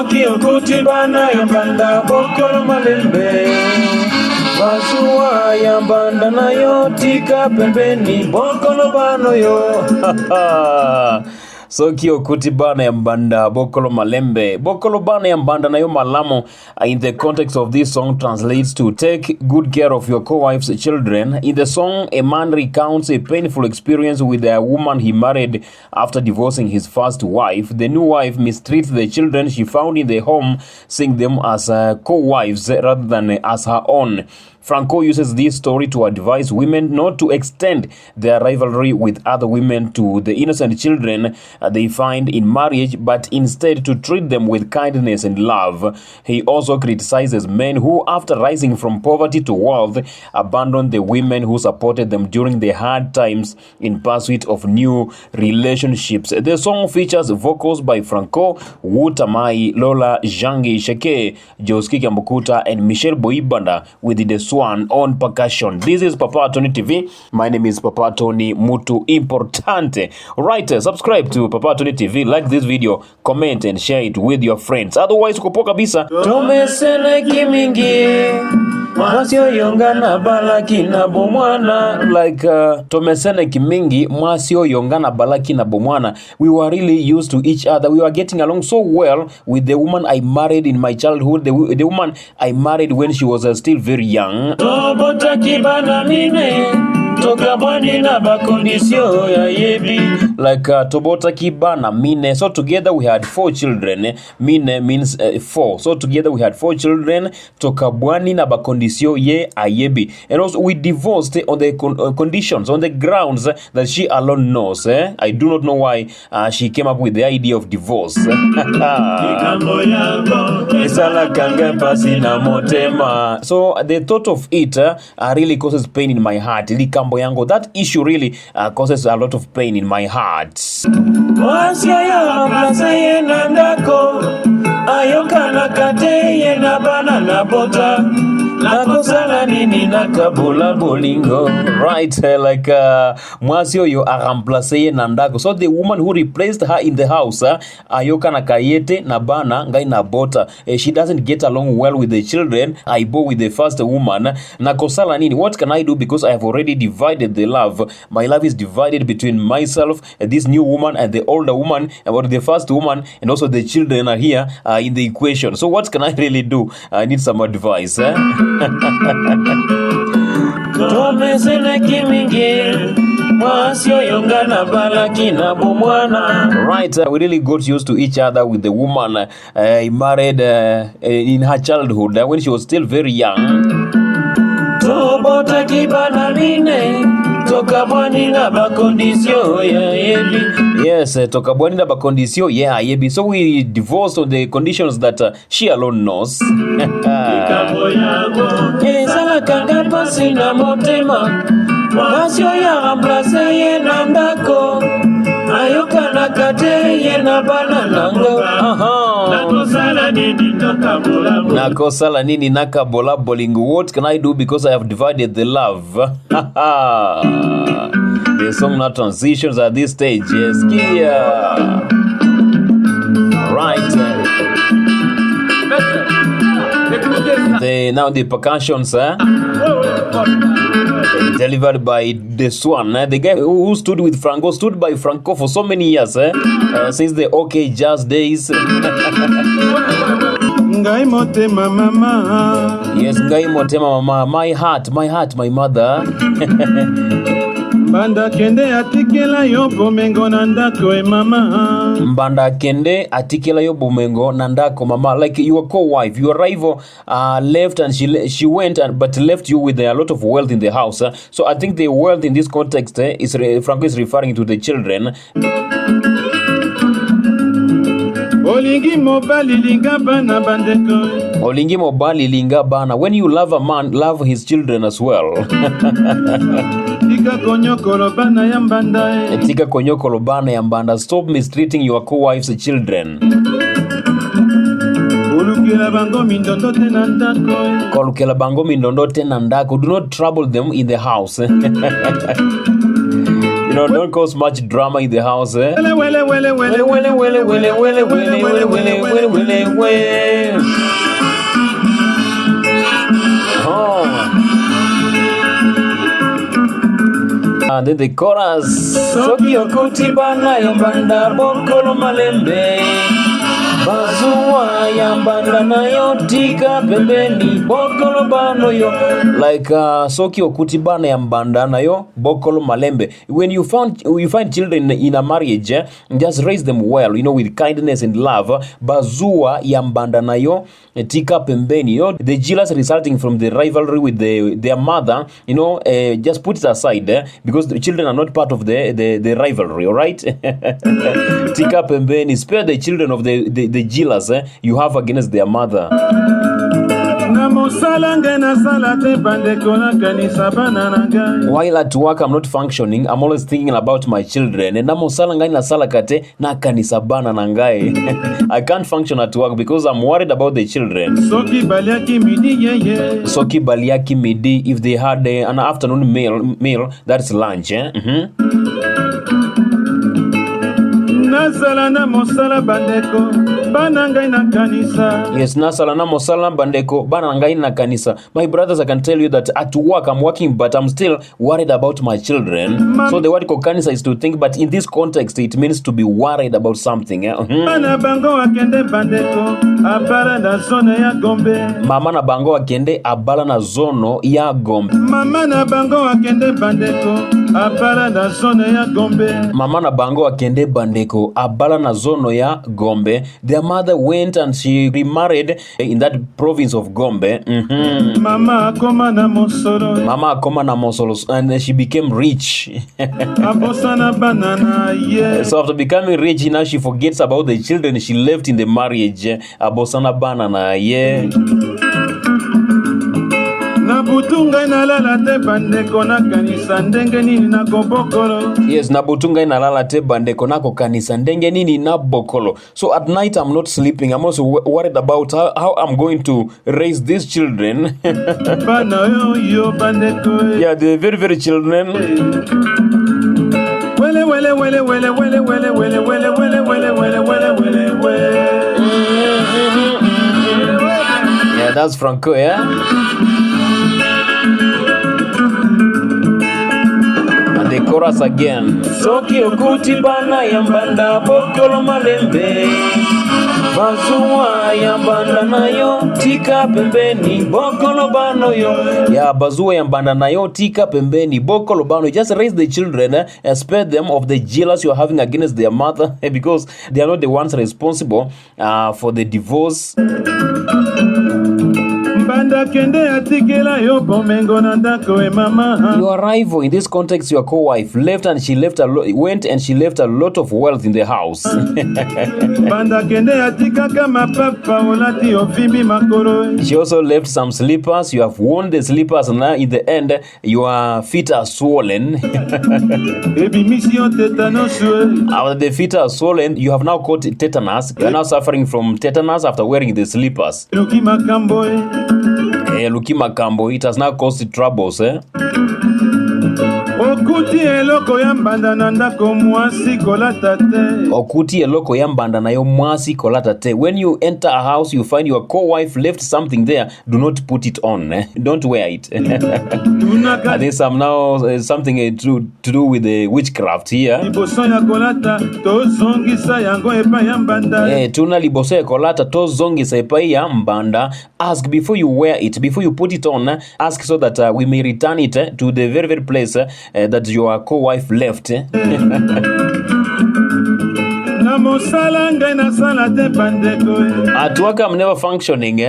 Soki okuti bana ya mbanda bokolo malembe. Basua ya mbanda na yo tika pembeni bokolo bano yo. Soki okuti bana ya mbanda bokolo malembe. Bokolo bana ya mbanda na yo malamu in the context of this song translates to take good care of your co-wife's children. In the song, a man recounts a painful experience with a woman he married after divorcing his first wife. The new wife mistreats the children she found in the home, seeing them as co-wives rather than as her own. Franco uses this story to advise women not to extend their rivalry with other women to the innocent children they find in marriage, but instead to treat them with kindness and love. He also criticizes men who, after rising from poverty to wealth, abandon the women who supported them during the hard times in pursuit of new relationships. The song features vocals by Franco, Wu Tamai, Lola Jangi Sheke, Joski Kambukuta, and Michelle Boibanda with the Swan on percussion. This is Papa Tony TV. My name is Papa Tony Mutu Importante. Right, subscribe to Papa Tony TV, like this video, comment and share it with your friends. Otherwise, kupo kabisa. Tumesene kimingi mwasio yongana balaki na bomwana. Like tumesene kimingi mwasio yongana balaki na bomwana. We were really used to each other. We were getting along so well with the woman I married in my childhood. The woman I married when she was still very young. Tobota kibana mine toka bwani na bakondisio ya yebi. Like tobota kibana mine. So together we had 4 children. Mine means 4. So together we had 4 children. Toka bwani na bakondisio ye ayebi. And also we divorced on the conditions, on the grounds that she alone knows. I do not know why she came up with the idea of divorce. So the thought of it really causes pain in my heart. Likambo yango, that issue really causes a lot of pain in my heart. Ayokana kate ye na bana na bota nakosala nini nakabola bolingo. Right, like mwasio yo remplace ye na ndako. So the woman who replaced her in the house, ayokana kayete na bana ngai na bota, she doesn't get along well with the children. I bore with the first woman. Nakosala nini? What can I do? Because I have already divided the love. My love is divided between myself, this new woman, and the older woman, about the first woman, and also the children are here in the equation. So what can I really do? I need some advice. Right, we really got used to each other with the woman I married in her childhood when she was still very young. Tobota kibana mine toka bwani na bakondisio ya yebi. Yes, toka bwani na bakondisio ya yebi. So we divorced on the conditions that she alone knows. Ezala kanga pasi na motema mwasio ya remplace ye na ndako ayokana kate ye na bana nango. Nakosala nini nakabola bolingo. What can I do because I have divided the love? The song now transitions at this stage. Yes, right. Now the percussions delivered by the Swan. The guy who stood with Franco, stood by Franco for so many years, since the OK Jazz days. Ngai motema mama. Yes, ngai motema mama. My heart, my mother. Mbanda kende atikela yo bomengo nandako mama. Mbanda kende atikela yo bomengo nandako mama. Like your co-wife, your rival left and she went but left you with a lot of wealth in the house. So I think the wealth in this context is Franco is referring to the children. Olingi mobali linga bana bandeko. Olingi mobali linga bana. When you love a man, love his children as well. Tika konyokolo bana ya mbanda. Tika konyokolo bana ya mbanda. Stop mistreating your co-wife's children. Kolukela bango mindondo tena ndako. Do not trouble them in the house. don't cause much drama in the house, eh? And then the chorus. Soki okuti bana ya mbanda bokolo malembe. Bazua ya mbanda nayo tika pembeni bokolo bano yo. Like soki okuti bana ya mbanda nayo bokolo malembe. When you find children in a marriage, just raise them well, with kindness and love. Bazua ya mbanda nayo tika pembeni. The jealous resulting from the rivalry with their mother, just put it aside, because the children are not part of the rivalry, all right? Tika pembeni, spare the children of the jealous you have against their mother. While at work, I'm not functioning. I'm always thinking about my children. I can't function at work because I'm worried about the children. Soki baliaki midi, if they had an afternoon meal, that's lunch. Nasalana mosala bandeko banangai na kanisa. Yes, nasalana mosala bandeko banangai na kanisa. My brothers, I can tell you that at work I'm working, but I'm still worried about my children. So the word kanisa is to think, but in this context it means to be worried about something. Mama na bango akende bandeko abala na zone ya Gombe. Mama na bango akende abala na zono ya Gombe. Mama na bango akende bandeko abala na zone ya Gombe. Mama na bango akende bandeko abala na zono ya Gombe. Their mother went and she remarried in that province of Gombe. Mama akoma na mosolo. Mama akoma na mosolo, and she became rich. Abosana banana, yeah. So after becoming rich, now she forgets about the children she left in the marriage. Abosana banana, yeah. Nabutunga inalala te bandeko na kanisa ndenge nini na bokolo. Yes, nabutunga inalala te bandeko na kanisa ndenge nini na bokolo. So at night I'm not sleeping. I'm also worried about how I'm going to raise these children. Bana yo bandeko. Yeah, the very very children. Wele wele wele wele wele wele wele wele wele wele wele wele wele. Yeah, that's Franco, yeah. And the chorus again. Soki okuti bana ya mbanda bokolo malembe. Bazua ya mbanda nayo tika pembeni bokolo bano yo. Yeah, bazua ya mbanda nayo tika pembeni bokolo bano. Just raise the children and spare them of the jealousy you're having against their mother, because they are not the ones responsible for the divorce. Your rival, in this context, your co-wife, went and she left a lot of wealth in the house. She also left some slippers. You have worn the slippers, and now in the end, your feet are swollen. After the feet are swollen, you have now caught tetanus. You are now suffering from tetanus after wearing the slippers. Luki Makambo, it has now caused troubles, Okuti eloko ya mbanda na ndako mwasi kolata te. Okuti eloko ya mbanda na yo mwasi kolata te. When you enter a house, you find your co-wife left something there. Do not put it on. Don't wear it. I think some now something to do with the witchcraft here. Liboso ya kolata to zongisa yango epa ya mbanda. Tuna liboso ya kolata to zongisa epa ya mbanda. Ask before you wear it, before you put it on. Ask so that we may return it to the very very place that your co-wife left. At work I'm never functioning.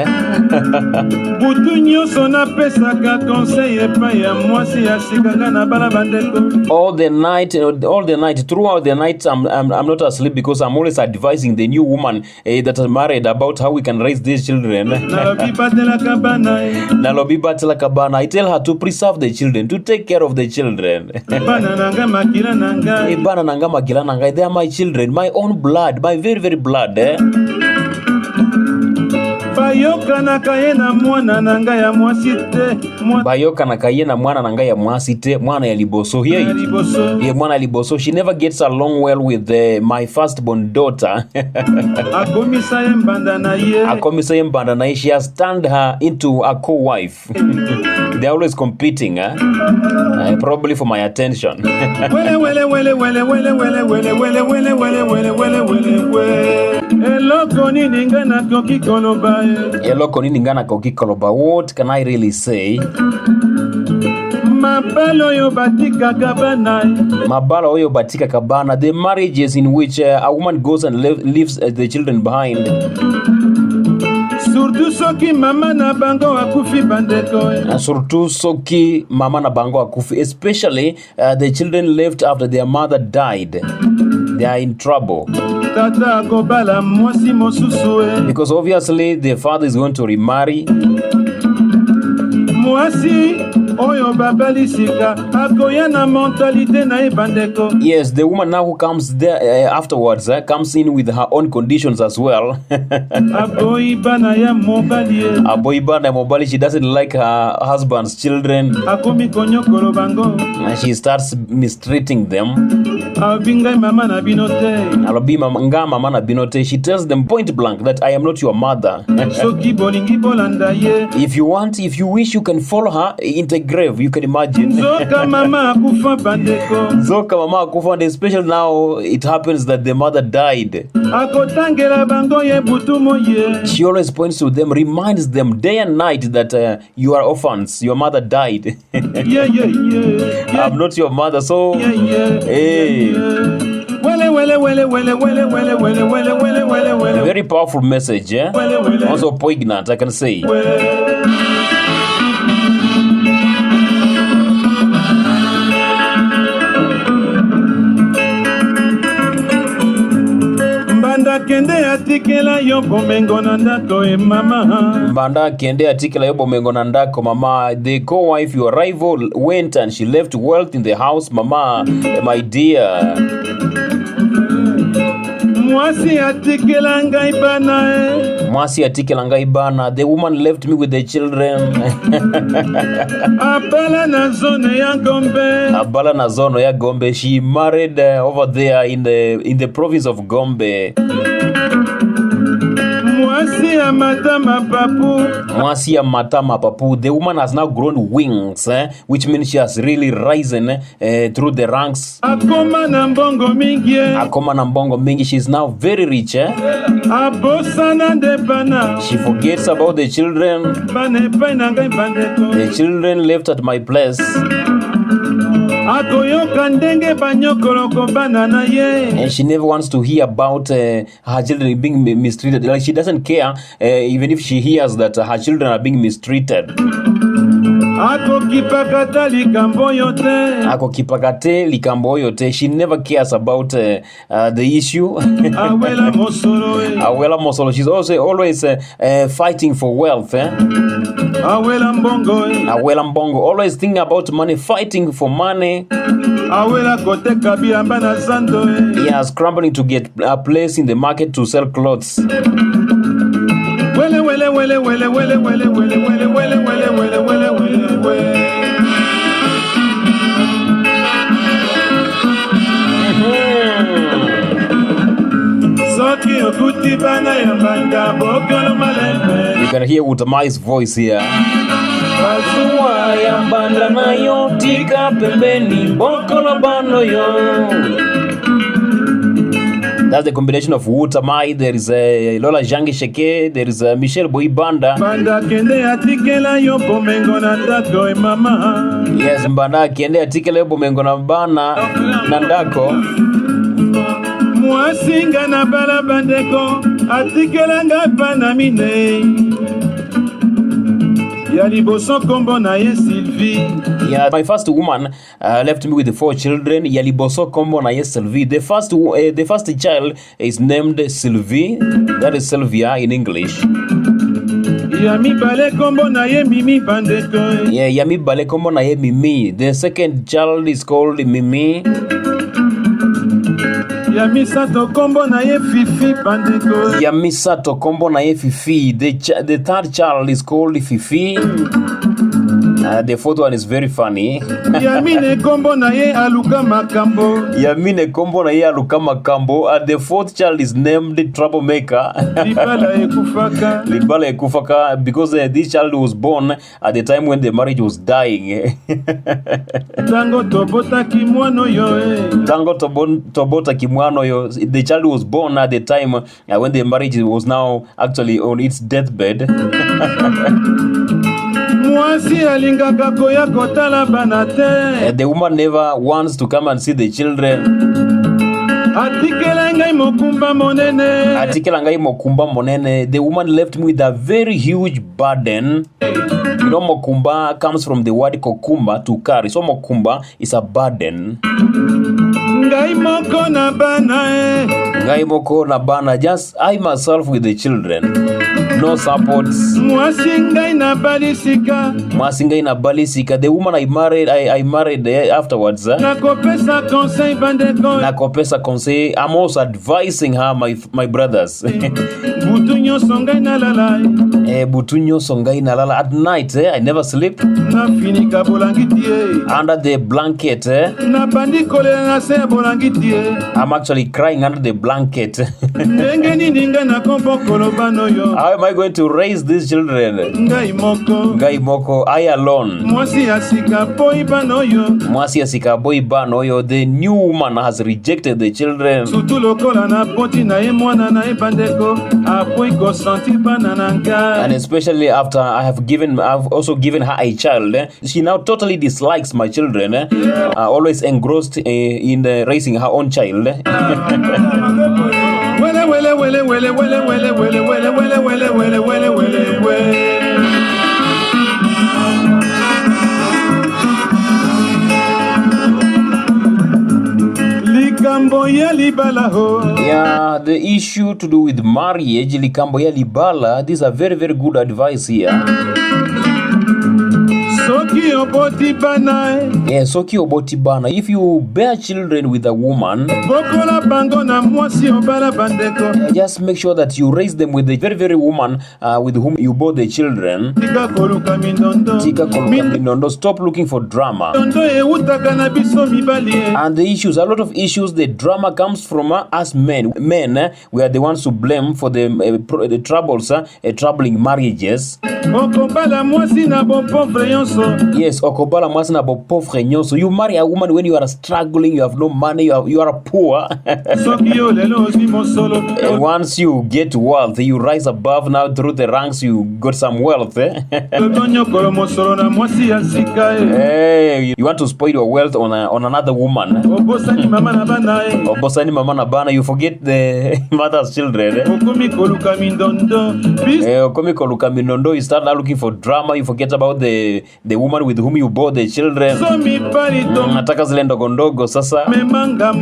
All the night, throughout the night, I'm not asleep because I'm always advising the new woman that is married about how we can raise these children. I tell her to preserve the children, to take care of the children. They are my children, my own blood, my very, very blood. bayoka na kaye na mwana na ngai ya mwasi te bayoka na kaye na mwana na ngai ya mwasi te mwana ya liboso here ye mwana ya liboso. She never gets along well with my firstborn daughter. akomisa ye mbanda na ye she has turned her into a co-wife. They're always competing, probably for my attention. Eloko nini ngana koki koloba. What can I really say? Mabalo oyo batika kabana. The marriages in which a woman goes and leaves the children behind. Surtout soki mama na bango akufi bandeko. Especially the children left after their mother died. They are in trouble. Because obviously the father is going to remarry. Yes, the woman now who comes there afterwards comes in with her own conditions as well. She doesn't like her husband's children. She starts mistreating them. She tells them point blank that I am not your mother. If you wish, you can follow her into grave. You can imagine. Zoka mama akufa, and especially now it happens that the mother died. She always points to them, reminds them day and night that you are orphans, your mother died. I'm not your mother, so hey. A very powerful message, also poignant, I can say. Mbanda kende atikela yo bomengo na ndako mama. The co-wife, your rival, went and she left wealth in the house, mama, my dear. Mwasi atikela ngai bana. The woman left me with the children. Abala na zone ya Gombe. She married over there in the province of Gombe. Mwasi ya matama papu. The woman has now grown wings, which means she has really risen through the ranks. Akoma na mbongo mingi. She's now very rich. She forgets about the children. The children left at my place. And she never wants to hear about her children being mistreated. Like, she doesn't care even if she hears that her children are being mistreated. She never cares about the issue. Awela Mosolo. She's also always fighting for wealth. Awela Mbongo. Always thinking about money, fighting for money. Yeah, scrambling to get a place in the market to sell clothes. You can hear Utamai's voice here. That's the combination of Utamai. There is Lola Jangi Sheke. There is Michelle Boibanda. Yes, Mbanda kiende atikele bomengo na bana nandako. Mwasinga na bala bandeko atikela ngapa na mine. Yaliboso kombo na ye Sylvie. Yeah, my first woman left me with the 4 children. Yaliboso kombo na ye Sylvie. The first child is named Sylvie. That is Sylvia in English. Yami bale kombo na ye Mimi bandeko. Yeah, Yami bale kombo na ye Mimi. The second child is called Mimi. Ya misato kombo na ye Fifi bandeko. Ya misato kombo na ye Fifi. The third child is called Fifi. The fourth one is very funny. Yamine kombo na ye aluka makambo. Yamine kombo na ye aluka makambo. And the fourth child is named Troublemaker. Libala ekufaka. Libala ekufaka, because this child was born at the time when the marriage was dying. Tango tobota kimwano yo. Tango tobota kimwano yo. The child was born at the time when the marriage was now actually on its deathbed. The woman never wants to come and see the children. The woman left me with a very huge burden. You know, mokumba comes from the word kokumba, to carry. So mokumba is a burden. Ngai moko na bana. Just I myself with the children. No supports. Mwasingai na balisika. The woman I married afterwards. Nakopesa conseil bandeko. Nakopesa conseil. I'm also advising her, my brothers. Butunyo songai na lala. Butunyo songai na lala. At night, I never sleep. Na finika bolangiti. Under the blanket. Na bandikole na se bolangiti. I'm actually crying under the blanket. Ndengeni ninga na kombo kolobano yo. How am I going to raise these children? Ngai moko, I alone. Mwasi asika boy banoyo. The new woman has rejected the children. And especially after I've also given her a child. She now totally dislikes my children. Always engrossed in raising her own child. Yeah, the issue to do with marriage, likambo ya libala. These are very, very good advice here. Soki oboti bana. Yeah, soki oboti bana. If you bear children with a woman, just make sure that you raise them with the very, very woman with whom you bore the children. Tika koluka mindondo. Stop looking for drama. And the issues, a lot of issues, the drama comes from us men. Men, we are the ones to blame for the troubles, troubling marriages. Yes, okobala mwasi na bo pauvre nyonso. You marry a woman when you are struggling, you have no money, you are poor. And once you get wealth, you rise above now through the ranks, you got some wealth. Hey, you want to spoil your wealth on another woman. Obosani mama na bana, you forget the mother's children. You start now looking for drama, you forget about the woman with whom you bore the children. Nataka zile ndogo ndogo sasa.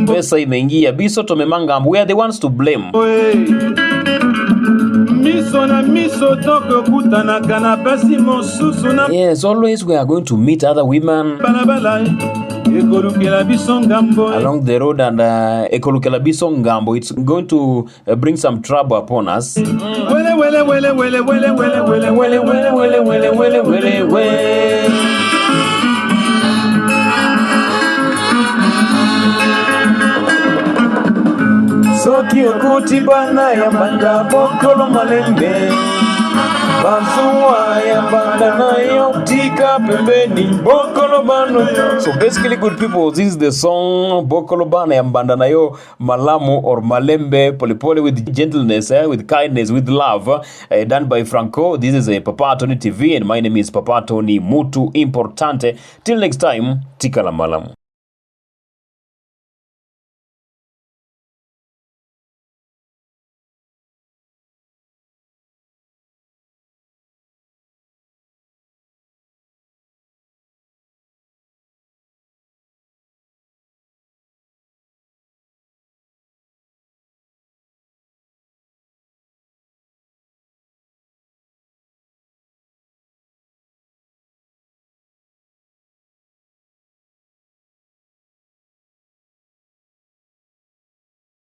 Pesa imeingia. Bisoto memangambo. We are the ones to blame. Yes, always we are going to meet other women along the road, and ekolukela biso ngambo. It's going to bring some trouble upon us. Soki okuti bana ya mbanda bokolo malembe. Bazuwa ya mbanda nayo tika pembeni bokolo bano. So basically, good people, this is the song Bokolo Bana ya mbanda nayo malamu or malembe, polepole, with gentleness, with kindness, with love, done by Franco. This is a Papa Tony TV, and my name is Papa Tony Mutu Importante. Till next time, tika la malamu.